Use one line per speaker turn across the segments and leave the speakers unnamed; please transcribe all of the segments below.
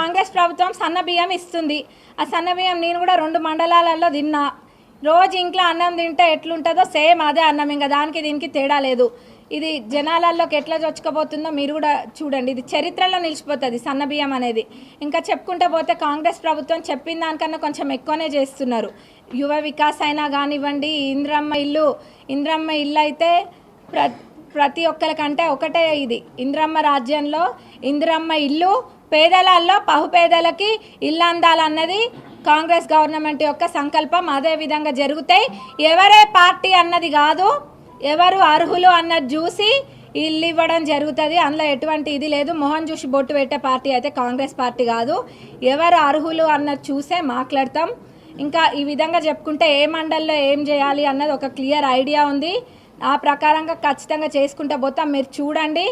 కాంగ్రెస్ ప్రభుత్వం సన్న బియ్యం ఇస్తుంది. ఆ సన్న బియ్యం నేను కూడా 2 మండలాలలో తిన్నా. రోజు ఇంట్లో అన్నం తింటే ఎట్లుంటుందో సేమ్ అదే అన్నం, ఇంకా దానికి దీనికి తేడా లేదు. ఇది జనాలలోకి ఎట్లా చొచ్చుకపోతుందో మీరు కూడా చూడండి. ఇది చరిత్రలో నిలిచిపోతుంది సన్న బియ్యం అనేది. ఇంకా చెప్పుకుంటూ పోతే కాంగ్రెస్ ప్రభుత్వం చెప్పిన దానికన్నా కొంచెం ఎక్కువనే చేస్తున్నారు. యువ వికాస్ అయినా కానివ్వండి, ఇంద్రమ్మ ఇల్లు అయితే ప్రతి ఒక్కరికంటే ఒకటే ఇది ఇంద్రమ్మ రాజ్యంలో ఇంద్రమ్మ ఇల్లు, పేదలలో బహుపేదలకి ఇల్లు అందాలన్నది కాంగ్రెస్ గవర్నమెంట్ యొక్క సంకల్పం. అదే విధంగా జరుగుతాయి. ఎవరే పార్టీ అన్నది కాదు, ఎవరు అర్హులు అన్నది చూసి ఇల్లు ఇవ్వడం జరుగుతుంది. అందులో ఎటువంటి ఇది లేదు. మొహన్ చూసి బొట్టు పెట్టే పార్టీ అయితే కాంగ్రెస్ పార్టీ కాదు. ఎవరు అర్హులు అన్నది చూసే మాట్లాడతాం. ఇంకా ఈ విధంగా చెప్పుకుంటే ఏ మండల్లో ఏం చేయాలి అన్నది ఒక క్లియర్ ఐడియా ఉంది. ఆ ప్రకారంగా ఖచ్చితంగా చేసుకుంటూ పోతాం. మీరు చూడండి.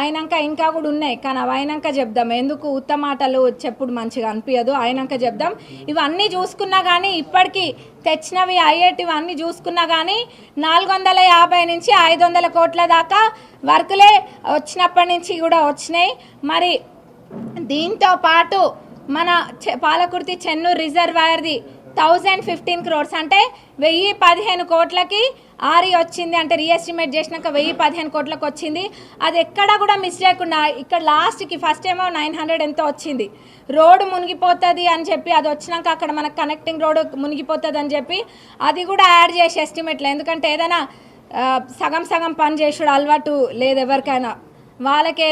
అయినాక ఇంకా కూడా ఉన్నాయి, కానీ అవి అయినాక చెప్దాం. ఎందుకు ఉత్తమాటలు చెప్పుడు మంచిగా అనిపించదు. అయినాక చెప్దాం. ఇవన్నీ చూసుకున్నా కానీ ఇప్పటికీ తెచ్చినవి అయ్యేటివి అన్నీ చూసుకున్నా కానీ 450 నుంచి 500 కోట్ల దాకా వర్కులే వచ్చినప్పటి నుంచి కూడా వచ్చినాయి. మరి దీంతో పాటు మన పాలకుర్తి చెన్నూరు రిజర్వాయర్ది 1015 crores అంటే 1015 కోట్లకి ఆరి వచ్చింది. అంటే రీఎస్టిమేట్ చేసినాక 1015 కోట్లకు వచ్చింది. అది ఎక్కడ కూడా మిస్ చేయకుండా ఇక్కడ లాస్ట్కి ఫస్ట్ ఏమో 900 ఎంతో వచ్చింది. రోడ్డు మునిగిపోతుంది అని చెప్పి అది వచ్చినాక అక్కడ మనకు కనెక్టింగ్ రోడ్డు మునిగిపోతుంది అని చెప్పి అది కూడా యాడ్ చేసి ఎస్టిమేట్లో. ఎందుకంటే ఏదైనా సగం పని చేసుడు అలవాటు లేదు ఎవరికైనా. వాళ్ళకి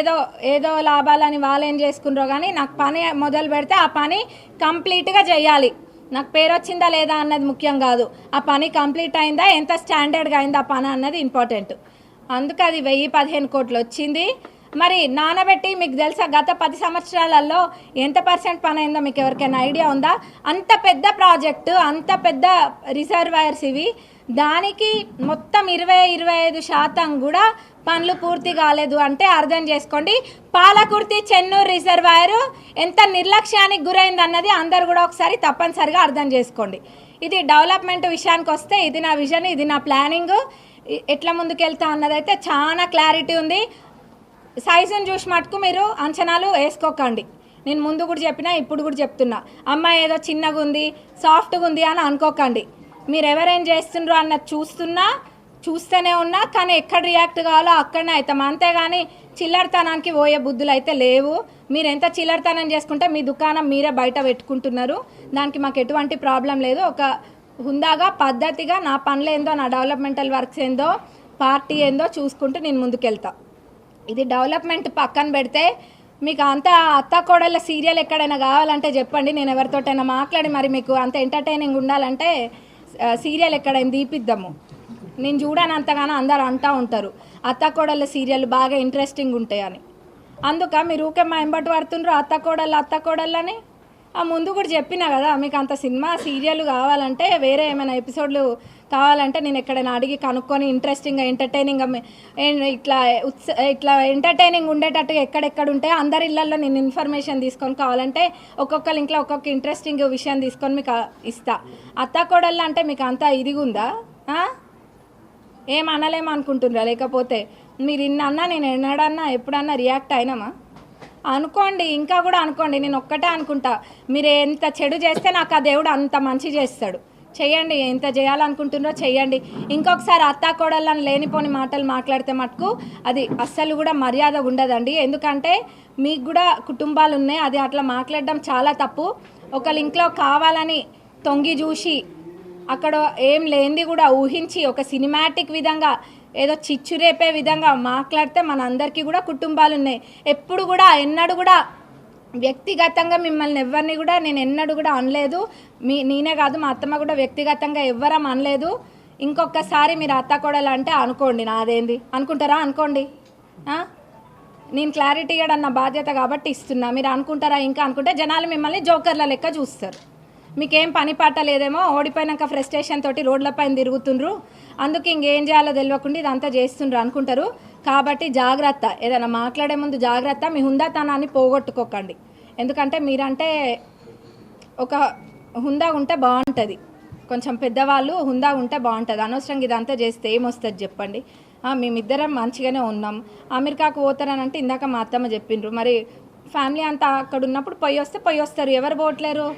ఏదో లాభాలని వాళ్ళు ఏం చేసుకున్నారో కానీ నాకు పని మొదలు పెడితే ఆ పని కంప్లీట్గా చేయాలి. నాకు పేరు వచ్చిందా లేదా అన్నది ముఖ్యం కాదు. ఆ పని కంప్లీట్ అయిందా, ఎంత స్టాండర్డ్గా అయిందా ఆ పని అన్నది ఇంపార్టెంట్. అందుకు అది 1015 కోట్లు వచ్చింది. మరి నానబెట్టి మీకు తెలుసా గత 10 సంవత్సరాలలో ఎంత % పని అయిందో మీకు ఎవరికైనా ఐడియా ఉందా? అంత పెద్ద ప్రాజెక్టు, అంత పెద్ద రిజర్వాయర్స్ ఇవి. దానికి మొత్తం 20-25% కూడా పనులు పూర్తి కాలేదు అంటే అర్థం చేసుకోండి పాలకుర్తి చెన్నూరు రిజర్వాయర్ ఎంత నిర్లక్ష్యానికి గురైంది అన్నది అందరు కూడా ఒకసారి తప్పనిసరిగా అర్థం చేసుకోండి. ఇది డెవలప్మెంట్ విషయానికి వస్తే ఇది నా విజన్, ఇది నా ప్లానింగ్. ఎట్లా ముందుకెళ్తా అన్నదైతే చాలా క్లారిటీ ఉంది. సైజును చూసి మటుకు మీరు అంచనాలు వేసుకోకండి. నేను ముందు కూడా చెప్పినా, ఇప్పుడు కూడా చెప్తున్నా. అమ్మాయి ఏదో చిన్నగా ఉంది, సాఫ్ట్గా ఉంది అని అనుకోకండి. మీరు ఎవరేం చేస్తుండ్రో అన్నది చూస్తూనే ఉన్నా, కానీ ఎక్కడ రియాక్ట్ కావాలో అక్కడనే అవుతాం. అంతేగాని చిల్లరతనానికి పోయే బుద్ధులు అయితే లేవు. మీరు ఎంత చిల్లరతనం చేసుకుంటే మీ దుకాణం మీరే బయట పెట్టుకుంటున్నారు. దానికి మాకు ఎటువంటి ప్రాబ్లం లేదు. ఒక హుందాగా పద్ధతిగా నా పనులు ఏందో, నా డెవలప్మెంటల్ వర్క్స్ ఏందో, పార్టీ ఏందో చూసుకుంటూ నేను ముందుకెళ్తా. ఇది డెవలప్మెంట్ పక్కన పెడితే మీకు అంత అత్తకోడళ్ళ సీరియల్ ఎక్కడైనా కావాలంటే చెప్పండి. నేను ఎవరితోటైనా మాట్లాడి మరి మీకు అంత ఎంటర్టైనింగ్ ఉండాలంటే సీరియల్ ఎక్కడైనా తీపిద్దాము. నేను చూడని అంతగానో అందరు అంటూ ఉంటారు అత్తకోడళ్ళ సీరియల్ బాగా ఇంట్రెస్టింగ్ ఉంటాయని. అందుక మీరు ఊకే మా ఎంబటి పడుతుండ్రు అత్తకోడళ్ళని. ఆ ముందు కూడా చెప్పినా కదా, మీకు అంత సినిమా సీరియల్ కావాలంటే వేరే ఏమైనా ఎపిసోడ్లు కావాలంటే నేను ఎక్కడైనా అడిగి కనుక్కొని ఇంట్రెస్టింగ్గా ఎంటర్టైనింగ్గా ఇట్లా ఎంటర్టైనింగ్ ఉండేటట్టుగా ఎక్కడెక్కడ ఉంటే అందరి ఇళ్లలో నేను ఇన్ఫర్మేషన్ తీసుకొని కావాలంటే ఒక్కొక్కరి ఇంట్లో ఒక్కొక్క ఇంట్రెస్టింగ్ విషయం తీసుకొని మీకు ఇస్తా. అత్తకోడళ్ళు అంటే మీకు అంత ఇదిగా ఉందా? ఏం అనలేమనుకుంటున్నారా? లేకపోతే మీరు ఇన్నన్నా నేను ఎన్నడన్నా ఎప్పుడన్నా రియాక్ట్ అయినామా? అనుకోండి, ఇంకా కూడా అనుకోండి. నేను ఒక్కటే అనుకుంటా, మీరు ఎంత చెడు చేస్తే నాకు ఆ దేవుడు అంత మంచి చేస్తాడు. చెయ్యండి, ఎంత చేయాలనుకుంటున్నారో చెయ్యండి. ఇంకొకసారి అత్తాకోడళ్ళని లేనిపోని మాటలు మాట్లాడితే మటుకు అది అస్సలు కూడా మర్యాద ఉండదండి. ఎందుకంటే మీకు కూడా కుటుంబాలు ఉన్నాయి. అది అట్లా మాట్లాడడం చాలా తప్పు. ఒకళ్ళ ఇంట్లో కావాలని తొంగి చూసి అక్కడ ఏం లేనిది కూడా ఊహించి ఒక సినిమాటిక్ విధంగా ఏదో చిచ్చు రేపే విధంగా మాట్లాడితే మన అందరికీ కూడా కుటుంబాలు ఉన్నాయి. ఎప్పుడు కూడా ఎన్నడూ కూడా వ్యక్తిగతంగా మిమ్మల్ని ఎవరిని కూడా నేను ఎన్నడూ కూడా అనలేదు. నేనే కాదు మా అత్తమ్మ కూడా వ్యక్తిగతంగా ఎవ్వరం అనలేదు. ఇంకొకసారి మీరు అత్తకోడలు అంటే అనుకోండి, నాదేంది అనుకుంటారా అనుకోండి. నేను క్లారిటీ ఇవ్వడం బాధ్యత కాబట్టి ఇస్తున్నా. మీరు అనుకుంటారా ఇంకా అనుకుంటే జనాలు మిమ్మల్ని జోకర్ల లెక్క చూస్తారు. మీకేం పని పాట లేదేమో, ఓడిపోయినాక ఫ్రస్ట్రేషన్ తోటి రోడ్లపైన తిరుగుతుండ్రు, అందుకు ఇంకేం చేయాలో తెలియకుండా ఇదంతా చేస్తుండ్రు అనుకుంటారు. కాబట్టి జాగ్రత్త, ఏదైనా మాట్లాడే ముందు జాగ్రత్త. మీ హుందాతనాన్ని పోగొట్టుకోకండి. ఎందుకంటే మీరంటే ఒక హుందా ఉంటే బాగుంటుంది. కొంచెం పెద్దవాళ్ళు హుందా ఉంటే బాగుంటుంది. అనవసరంగా ఇదంతా చేస్తే ఏమొస్తుంది చెప్పండి? మేమిద్దరం మంచిగానే ఉన్నాం. అమెరికాకు పోతారనంటే ఇందాక మా అత్తమ్మ చెప్పిండ్రు. మరి ఫ్యామిలీ అంతా అక్కడ ఉన్నప్పుడు పోయి వస్తారు, ఎవరు పోవట్లేరు?